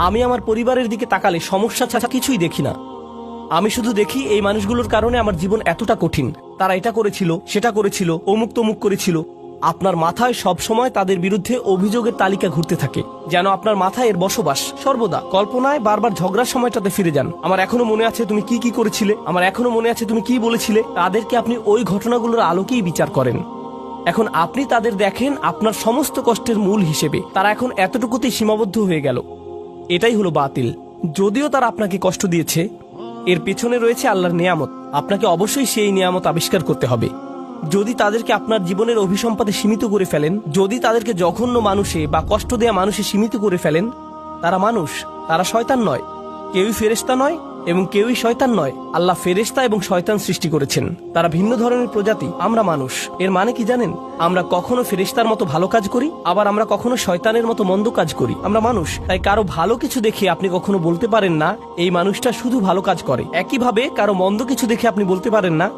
আমি আমার পরিবারের দিকে তাকালে সমস্যা ছাড়া কিছুই দেখি না। আমি শুধু দেখি এই মানুষগুলোর কারণে আমার জীবন এতটা কঠিন, তারা এটা করেছিল, সেটা করেছিল, অমুক তমুক করেছিল। আপনার মাথায় সব সময় তাদের বিরুদ্ধে অভিযোগের তালিকা ঘুরতে থাকে, যেন আপনার মাথায় এর বসবাস। সর্বদা কল্পনায় বারবার ঝগড়ার সময়টাতে ফিরে যান। আমার এখনো মনে আছে তুমি কি কি করেছিলে, আমার এখনো মনে আছে তুমি কি বলেছিলে। তাদেরকে আপনি ওই ঘটনাগুলোর আলোকেই বিচার করেন। এখন আপনি তাদের দেখেন আপনার সমস্ত কষ্টের মূল হিসেবে। তারা এখন এতটুকুতেই সীমাবদ্ধ হয়ে গেল। এটাই হলো বাতিল। যদিও তারা আপনাকে কষ্ট দিয়েছে, এর পেছনে রয়েছে আল্লাহর নিয়ামত। আপনাকে অবশ্যই সেই নিয়ামত আবিষ্কার করতে হবে। যদি তাদেরকে আপনার জীবনের অভিসম্পাদে সীমিত করে ফেলেন, যদি তাদেরকে জঘন্য মানুষে বা কষ্ট দেয়া মানুষে সীমিত করে ফেলেন, তারা মানুষ, তারা শয়তান নয়। কেউই ফেরেশতা নয় এবং কেউই শয়তান নয়। আল্লাহ ফেরেশতা এবং শয়তান সৃষ্টি করেছেন, তারা ভিন্ন ধরনের প্রজাতি। আমরা মানুষ। এর মানে কি জানেন? আমরা কখনো ফেরেশতার মতো ভালো কাজ করি, আবার আমরা কখনো শয়তানের মতো মন্দ কাজ করি। আমরা মানুষ, তাই কারো ভালো কিছু দেখে আপনি কখনো বলতে পারেন না এই মানুষটা শুধু ভালো কাজ করে। একইভাবে কারো মন্দ কিছু দেখে আপনি বলতে পারেন না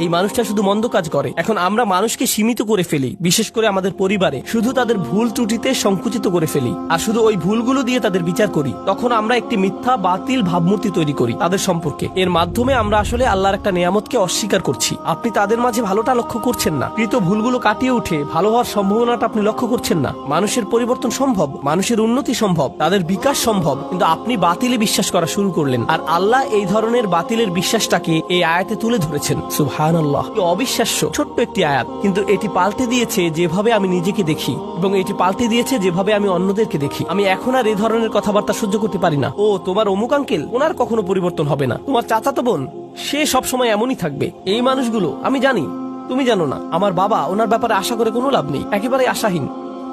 এই মানুষটা শুধু মন্দ কাজ করে। এখন আমরা মানুষকে সীমিত করে ফেলি, বিশেষ করে আমাদের পরিবারে শুধু তাদের ভুল ত্রুটিতে সংকুচিত করে ফেলি, আর শুধু ওই ভুলগুলো দিয়ে তাদের বিচার করি। তখন আমরা একটি মিথ্যা বাতিল ভাবমূর্তি তৈরি করি তাদের সম্পর্কে। এর মাধ্যমে আমরা আসলে আল্লাহর একটা নিয়ামতকে অস্বীকার করছি। আপনি তাদের মাঝে ভালোটা লক্ষ্য করছেন না, কৃত ভুলগুলো কাটিয়ে উঠে ভালো হওয়ার সম্ভাবনাটা আপনি লক্ষ্য করছেন না। মানুষের পরিবর্তন সম্ভব, মানুষের উন্নতি সম্ভব, তাদের বিকাশ সম্ভব, কিন্তু আপনি বাতিলে বিশ্বাস করা শুরু করলেন। আর আল্লাহ এই ধরনের বাতিলের বিশ্বাসটাকে এই আয়াতে তুলে ধরেছেন। সুবহানাল্লাহ, অবিশ্বাস্য ছোট্ট একটি আয়াত, কিন্তু এটি পাল্টে দিয়েছে যেভাবে আমি নিজেকে দেখি, এবং এটি পাল্টে দিয়েছে যেভাবে আমি অন্যদেরকে দেখি। আমি এখন আর এই ধরনের কথাবার্তা সহ্য করতে পারি না। ও তোমার অমুক আঙ্কেল, ওনার কখনো পরিবর্তন হবে না। তোমার চাচাতো বোন, সে সবসময় এমনই থাকবে। এই মানুষগুলো আমি জানি, তুমি জানো না। আমার বাবা, ওনার ব্যাপারে আশা করে কোনো লাভ নেই, একেবারে আশাহীন।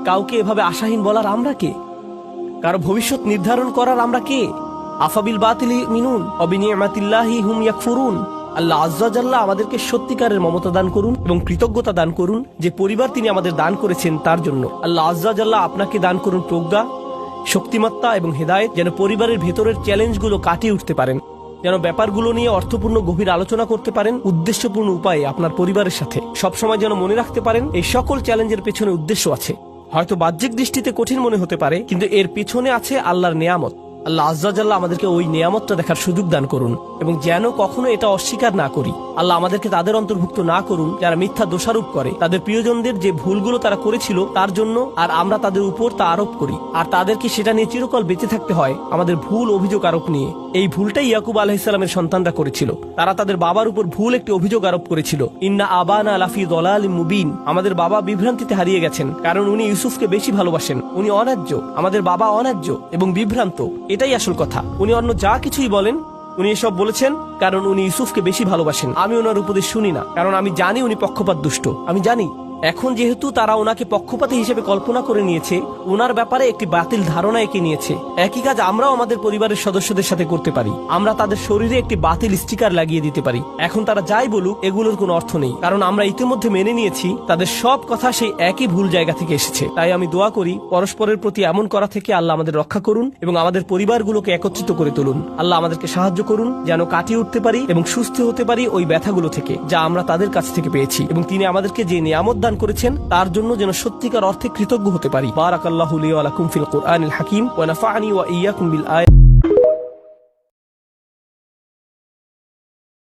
কাউকে এভাবে আশাহীন বলার আমরা কে? কারো ভবিষ্যৎ নির্ধারণ করার আমরা কে? আফাবিল বাতিলি মিনুন অবিনিয়ামাতিল্লাহি হুম ইয়াকফুরুন। আল্লাহ আজ্জা ওয়া জাল্লা আমাদেরকে সত্যিকারের মমতা দান করুন এবং কৃতজ্ঞতা দান করুন যে পরিবার তিনি আমাদের দান করেছেন তার জন্য। আল্লাহ আজ্জা ওয়া জাল্লা আপনাকে দান করুন প্রজ্ঞা, শক্তিমত্তা এবং হেদায়েত, যেন পরিবারের ভেতরের চ্যালেঞ্জগুলো কাটিয়ে উঠতে পারেন, যেন ব্যাপারগুলো নিয়ে অর্থপূর্ণ গভীর আলোচনা করতে পারেন উদ্দেশ্যপূর্ণ উপায়ে আপনার পরিবারের সাথে। সবসময় যেন মনে রাখতে পারেন এই সকল চ্যালেঞ্জের পেছনে উদ্দেশ্য আছে। হয়তো বাহ্যিক দৃষ্টিতে কঠিন মনে হতে পারে, কিন্তু এর পিছনে আছে আল্লাহর নিয়ামত। আল্লাহ আজ্জা ওয়া জাল্লা আমাদেরকে ওই নিয়ামতটা দেখার সুযোগ দান করুন, এবং যেন কখনো এটা অস্বীকার না করি। আল্লাহ আমাদেরকে তাদের অন্তর্ভুক্ত না করুন যারা মিথ্যা দোষারোপ করে তাদের প্রিয়জনদের যে ভুলগুলো তারা করেছিল তার জন্য, আর আমরা তাদের উপর তা আরোপ করি, আর তাদেরকে সেটা নিয়ে চিরকাল বেঁচে থাকতে হয় আমাদের ভুল অভিযোগ আরোপ নিয়ে। এই ভুলটাই ইয়াকুব আলাইহিস সালামের সন্তানরা করেছিল। তারা তাদের বাবার উপর ভুল একটি অভিযোগ আরোপ করেছিল, ইন্না আবানা লাফি দালালিম মুবিন। আমাদের বাবা বিভ্রান্তিতে হারিয়ে গেছেন, কারণ উনি ইউসুফকে বেশি ভালোবাসেন। উনি অন্যায্য, আমাদের বাবা অন্যায্য এবং বিভ্রান্ত। এটাই আসল কথা। উনি অন্য যা কিছুই বলেন, উনি এসব বলেছেন কারণ উনি ইউসুফকে বেশি ভালোবাসেন। আমি ওনার উপদেশ শুনি না, কারণ আমি জানি উনি পক্ষপাত দুষ্ট। আমি জানি এখন যেহেতু তারা ওনাকে পক্ষপাতী হিসেবে কল্পনা করে নিয়েছে, ওনার ব্যাপারে একটি বাতিল ধারণা এঁকে নিয়েছে। একই কাজ আমরাও আমাদের পরিবারের সদস্যদের সাথে করতে পারি। আমরা তাদের শরীরে একটি বাতিল স্টিকার লাগিয়ে দিতে পারি। এখন তারা যাই বলুক এগুলোর কোনো অর্থ নেই, কারণ আমরা ইতিমধ্যে মেনে নিয়েছি তাদের সব কথা সেই একই ভুল জায়গা থেকে এসেছে। তাই আমি দোয়া করি পরস্পরের প্রতি এমন করা থেকে আল্লাহ আমাদের রক্ষা করুন এবং আমাদের পরিবারগুলোকে একত্রিত করে তুলুন। আল্লাহ আমাদেরকে সাহায্য করুন যেন কাটিয়ে উঠতে পারি এবং সুস্থ হতে পারি ওই ব্যথাগুলো থেকে যা আমরা তাদের কাছ থেকে পেয়েছি, এবং তিনি আমাদেরকে যে নিয়ামত দান করেছেন তার জন্য যেন সত্যিকার অর্থে কৃতজ্ঞ হতে পারি। বারাকাল্লাহু লি ওয়া লাকুম ফিল কুরআনিল হাকিম ওয়া নাফা'নি ওয়া ইয়্যাকুম বিল আয়াত।